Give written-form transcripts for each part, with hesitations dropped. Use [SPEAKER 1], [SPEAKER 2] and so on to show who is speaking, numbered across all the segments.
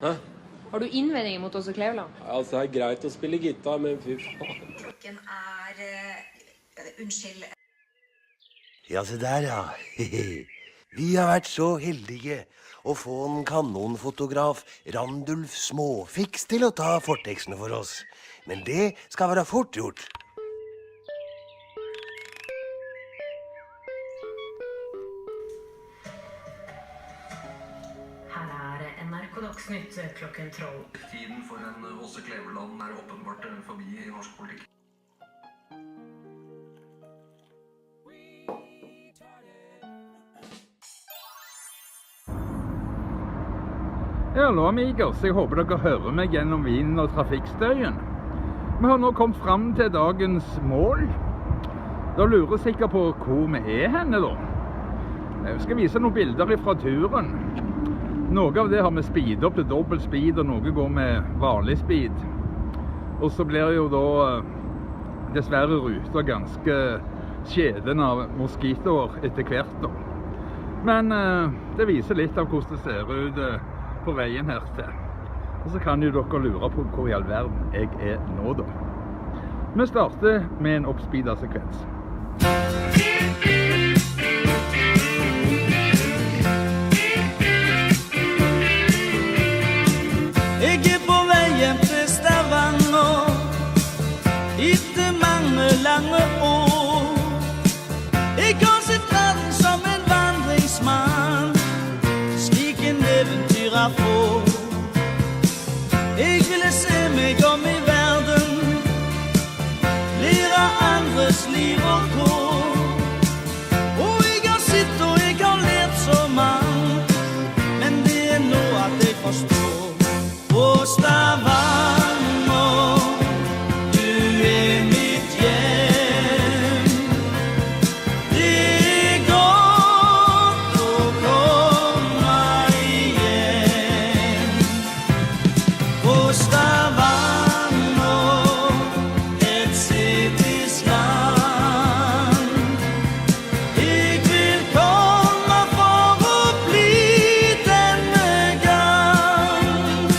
[SPEAKER 1] Hæ?
[SPEAKER 2] Har du innvendinger mot Åse Kleveland?
[SPEAKER 1] Altså, det greit å spille gitar, men fy faen.
[SPEAKER 3] Klokken unnskyld.
[SPEAKER 4] Ja, se der, ja. Vi har vært så heldige å få en kanonfotograf, Randulf Småfiks, til å ta fortekstene for oss. Men det skal være fort gjort.
[SPEAKER 5] Dagsnytt klokken 12.
[SPEAKER 6] Tiden for en Åse Kleveland åpenbart forbi I norsk politikk.
[SPEAKER 7] Hallo amigos, jeg håper dere hører meg gjennom vinden og trafikkstøyen. Vi har nå kommet frem til dagens mål. Da lurer jeg sikkert på hvor vi henne da. Jeg skal vise noen bilder fra turen. Noe av det har vi speed opp til dobbelt speed, og noe går med vanlig speed. Og så blir jo da dessverre ruta ganske skjeden av moskitoer etter hvert da. Men det viser litt av hvordan det ser ut på veien her til. Og så kan jo dere lure på hvor I all verden jeg nå da. Vi starter med en oppspeedet sekvens.
[SPEAKER 8] Jeg på vei hjem til Stavanger etter mange lange år. Jeg har sett verden som en vandringsmann, slik en eventyrer får. Jeg ville se meg om I verden, lære andres liv og kår. Og jeg har sett og jeg har lært så mangt, men det nå at jeg forstår. Å Stavanger, du mitt hjem. Det godt å komme igjen. Å Stavanger, et sittes land. Jeg vil komme for å bli denne gang.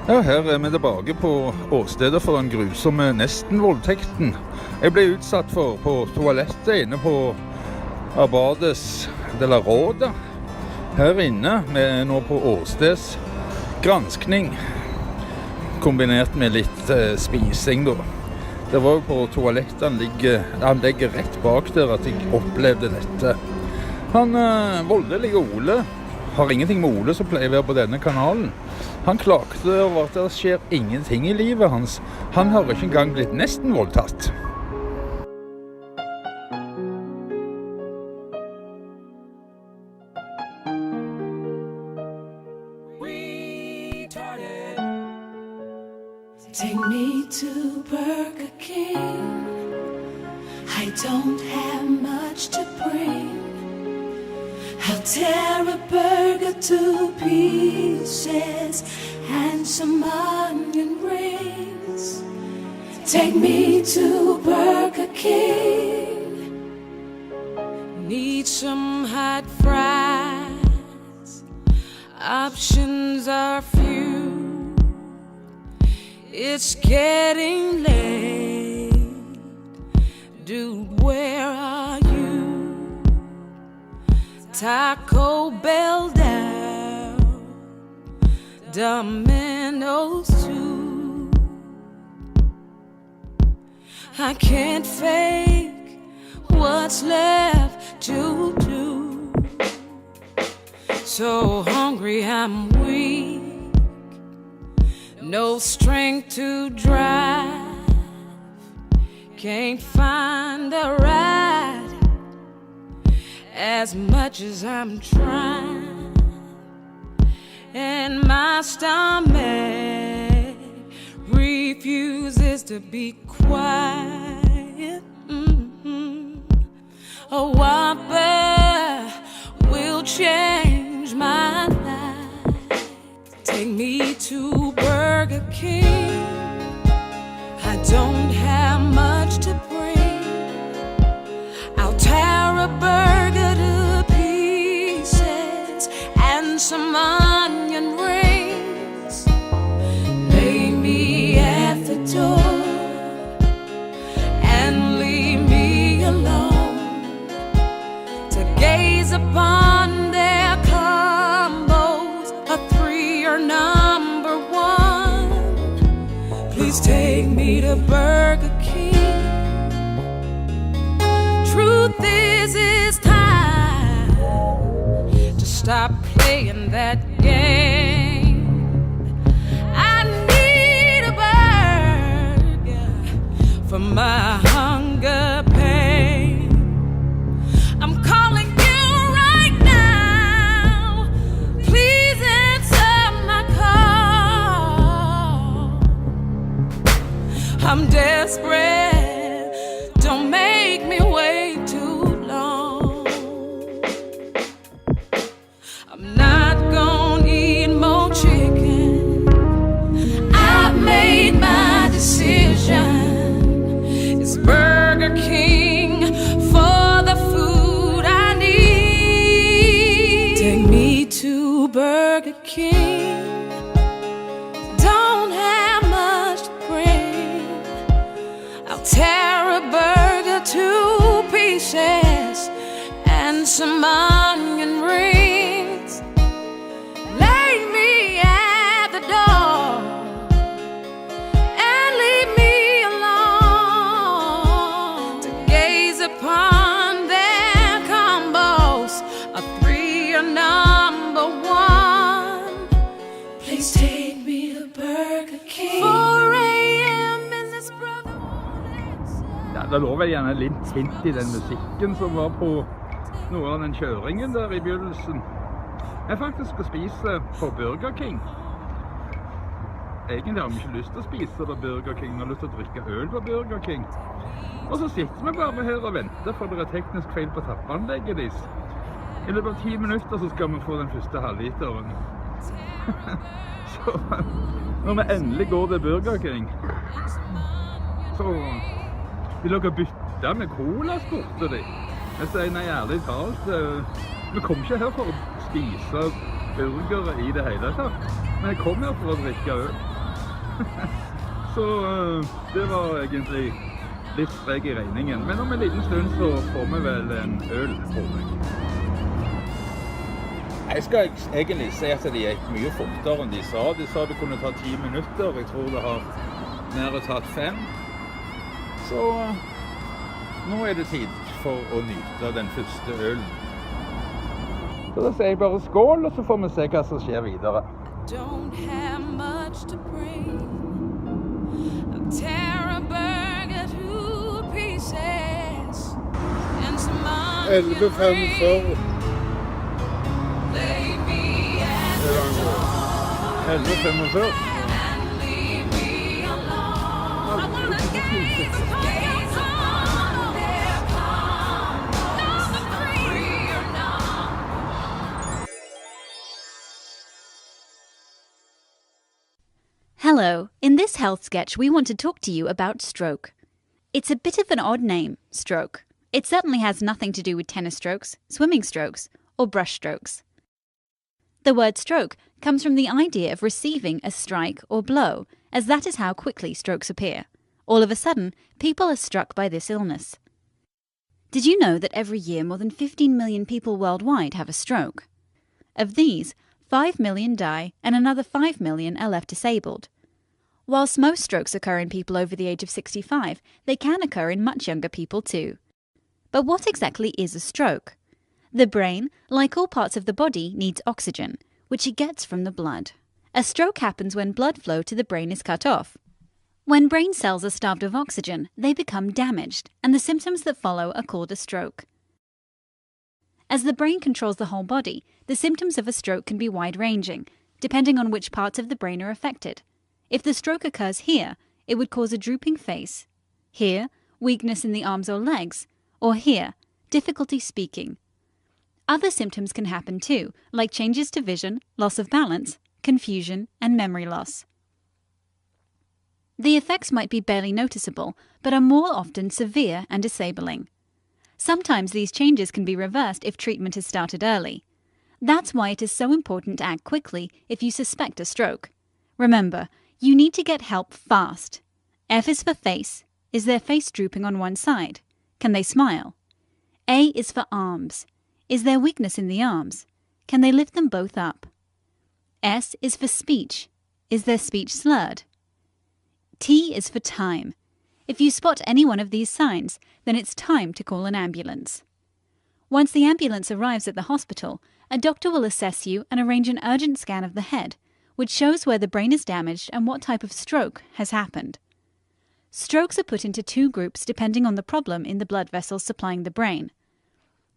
[SPEAKER 7] Ja, her vi tilbake på åstedet for den grusomme nesten-voldtekten. Jeg ble utsatt for på toalettet inne på Arilds de la Roda. Her inne, vi nå på åsteds granskning, kombinert med litt spising da. Det var jo på toalettet, han ligger rett bak der at jeg opplevde dette. Han voldelige Ole, har ingenting med Ole som pleier å være på denne kanalen. Han klagde over at det skjer ingenting i livet hans. Han har ikke engang blitt nesten voldtatt.
[SPEAKER 8] Take me to Burger King. I don't have much to bring. I'll tear a burger to pieces and some onion rings. Take me to Burger King. Need some hot fries. Options are few. It's getting late. Dude, where are you? Taco Bell down, Domino's too. I can't fake what's left to do. So hungry I'm weak, no strength to drive. Can't find a ride as much as I'm trying, and my stomach refuses to be quiet. A Whopper will change my life. Take me to Burger King. I don't have much to bring. I'll tear a burger to pieces and some onion rings. Lay me at the door and leave me alone to gaze upon their combos. A 3 or number 1. Please take me to Burger King. Truth is, it's time to stop playing that game. I need a burger for my hunger pain. I'm calling you right now. Please answer my call. I'm desperate. Don't make me wait too long. I'm not gonna eat more chicken. I've made my decision. It's Burger King for the food I need. Take me to Burger King. Don't have much to bring. I'll tear a burger to pieces and some onion rings. Lay me at the door and leave me alone to gaze upon their combos. A 3 or number 1. Please take me to Burger King. 4 a.m. is this brother won't answer.
[SPEAKER 7] Ja, det lå vel gjerne litt hint i den musikken som var på noe av den kjøringen der i begynnelsen. Jeg faktisk skal spise på Burger King. Egentlig har vi ikke lyst til å spise på Burger King, vi har lyst til å drikke øl på Burger King. Og så sitter vi bare her og venter, for det er teknisk feil på tappanlegget deres. I løpet av 10 minutter så skal vi få den første halvliteren. Så når vi endelig går til Burger King, så vil dere bytte med cola, spurte de. Jeg sier nei, ærlig talt, vi kom ikke her for å spise burgere i det hele tatt, men jeg kom her for å drikke øl. Så det var egentlig litt strek i regningen. Men om en liten stund så får vi vel en øl, tror jeg. Jeg skal egentlig si at det gikk mye fortere enn de sa. De sa det kunne ta 10 minutter. Jeg tror det har nærmere tatt 5. Så nå er det tid for å nyte den første ølen. Så da sier jeg bare skål, og så får vi se hva som skjer videre.
[SPEAKER 8] Don't have much to bring. I'll tear a burger to pieces and some onion
[SPEAKER 7] 11.45.
[SPEAKER 8] Lay me at the door
[SPEAKER 7] 11.45.
[SPEAKER 8] and leave me alone. I wanna gaze upon your throne. There come no free or not.
[SPEAKER 3] Hello, in this health sketch we want to talk to you about stroke. It's a bit of an odd name, stroke. It certainly has nothing to do with tennis strokes, swimming strokes, or brush strokes. The word stroke comes from the idea of receiving a strike or blow, as that is how quickly strokes appear. All of a sudden, people are struck by this illness. Did you know that every year more than 15 million people worldwide have a stroke? Of these, 5 million die and another 5 million are left disabled. Whilst most strokes occur in people over the age of 65, they can occur in much younger people too. But what exactly is a stroke? The brain, like all parts of the body, needs oxygen, which it gets from the blood. A stroke happens when blood flow to the brain is cut off. When brain cells are starved of oxygen, they become damaged, and the symptoms that follow are called a stroke. As the brain controls the whole body, the symptoms of a stroke can be wide-ranging, depending on which parts of the brain are affected. If the stroke occurs here, it would cause a drooping face. Here, weakness in the arms or legs. Or here, difficulty speaking. Other symptoms can happen too, like changes to vision, loss of balance, confusion, and memory loss. The effects might be barely noticeable, but are more often severe and disabling. Sometimes these changes can be reversed if treatment is started early. That's why it is so important to act quickly if you suspect a stroke. Remember, you need to get help fast. F is for face. Is their face drooping on one side? Can they smile? A is for arms. Is there weakness in the arms? Can they lift them both up? S is for speech. Is their speech slurred? T is for time. If you spot any one of these signs, then it's time to call an ambulance. Once the ambulance arrives at the hospital, a doctor will assess you and arrange an urgent scan of the head, which shows where the brain is damaged and what type of stroke has happened. Strokes are put into 2 groups depending on the problem in the blood vessels supplying the brain.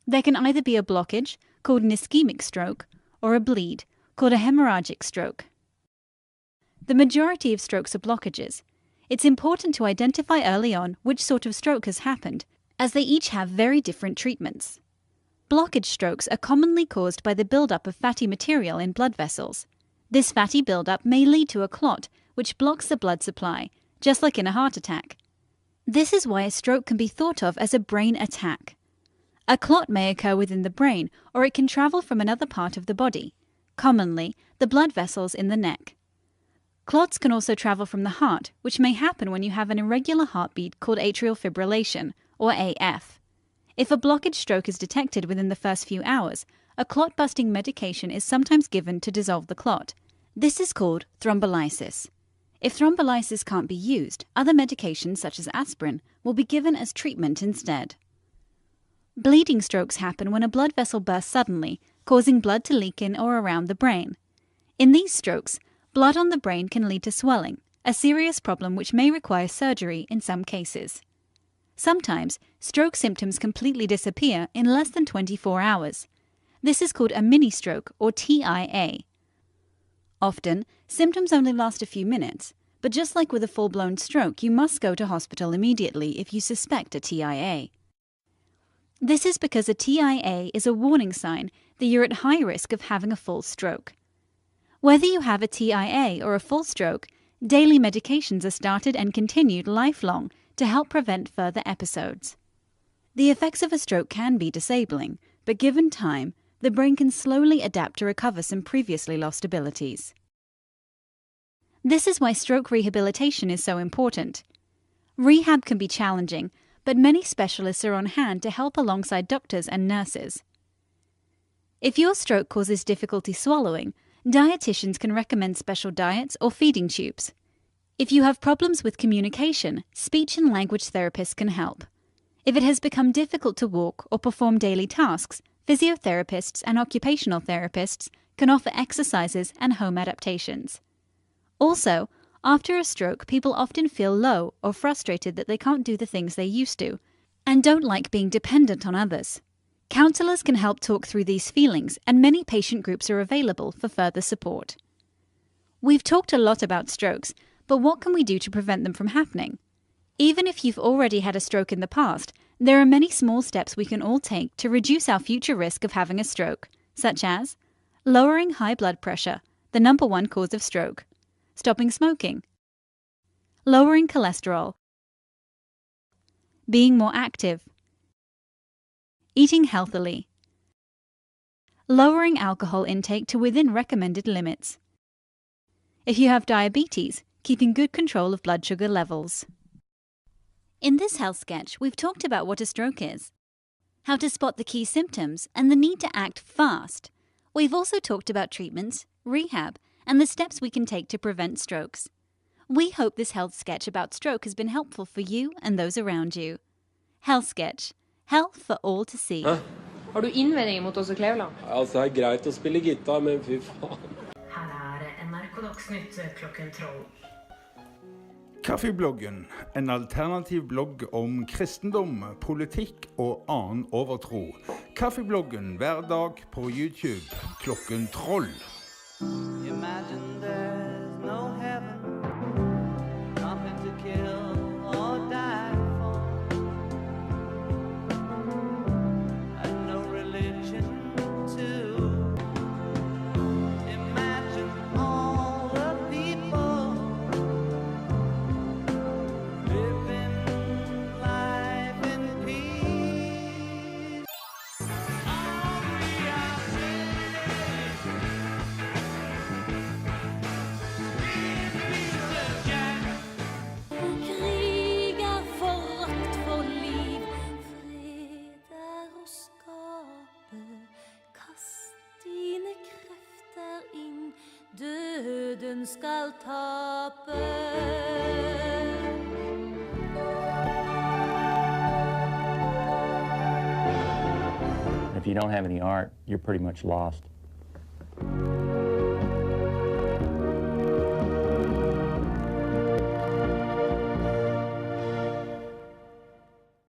[SPEAKER 3] There can either be a blockage, called an ischemic stroke, or a bleed, called a hemorrhagic stroke. The majority of strokes are blockages. It's important to identify early on which sort of stroke has happened, as they each have very different treatments. Blockage strokes are commonly caused by the buildup of fatty material in blood vessels. This fatty buildup may lead to a clot, which blocks the blood supply, just like in a heart attack. This is why a stroke can be thought of as a brain attack. A clot may occur within the brain, or it can travel from another part of the body, commonly the blood vessels in the neck. Clots can also travel from the heart, which may happen when you have an irregular heartbeat called atrial fibrillation, or AF. If a blockage stroke is detected within the first few hours, a clot-busting medication is sometimes given to dissolve the clot. This is called thrombolysis. If thrombolysis can't be used, other medications such as aspirin will be given as treatment instead. Bleeding strokes happen when a blood vessel bursts suddenly, causing blood to leak in or around the brain. In these strokes, blood on the brain can lead to swelling, a serious problem which may require surgery in some cases. Sometimes, stroke symptoms completely disappear in less than 24 hours. This is called a mini-stroke, or TIA. Often, symptoms only last a few minutes, but just like with a full-blown stroke, you must go to hospital immediately if you suspect a TIA. This is because a TIA is a warning sign that you're at high risk of having a full stroke. Whether you have a TIA or a full stroke, daily medications are started and continued lifelong to help prevent further episodes. The effects of a stroke can be disabling, but given time, the brain can slowly adapt to recover some previously lost abilities. This is why stroke rehabilitation is so important. Rehab can be challenging, but many specialists are on hand to help alongside doctors and nurses. If your stroke causes difficulty swallowing, dietitians can recommend special diets or feeding tubes. If you have problems with communication, speech and language therapists can help. If it has become difficult to walk or perform daily tasks, physiotherapists and occupational therapists can offer exercises and home adaptations. Also, after a stroke, people often feel low or frustrated that they can't do the things they used to, and don't like being dependent on others. Counsellors can help talk through these feelings, and many patient groups are available for further support. We've talked a lot about strokes, but what can we do to prevent them from happening? Even if you've already had a stroke in the past, there are many small steps we can all take to reduce our future risk of having a stroke, such as lowering high blood pressure, the number one cause of stroke, stopping smoking, lowering cholesterol, being more active, eating healthily, lowering alcohol intake to within recommended limits. If you have diabetes, keeping good control of blood sugar levels. In this health sketch, we've talked about what a stroke is, how to spot the key symptoms, and the need to act fast. We've also talked about treatments, rehab, and the steps we can take to prevent strokes. We hope this health sketch about stroke has been helpful for you and those around you. Health sketch. Health for all to see.
[SPEAKER 1] Hæ?
[SPEAKER 2] Har du innvendinger mot Åse Kleveland?
[SPEAKER 1] Altså, det er greit å spille gitar, men fy faen.
[SPEAKER 5] Her er NRK Dagsnytt klokken 12.
[SPEAKER 7] Kaffebloggen, en alternativ blogg om kristendom, politikk og annen overtro. Kaffebloggen hver dag på YouTube klokken 12.
[SPEAKER 9] Imagine there's no heaven, nothing to kill or die for, and no religion too. Imagine all the people living life in peace. All we are
[SPEAKER 8] Krigar forakt for liv, fred er å skape. Kast dine krefter inn, døden skal tape.
[SPEAKER 10] If you don't have any art, you're pretty much lost.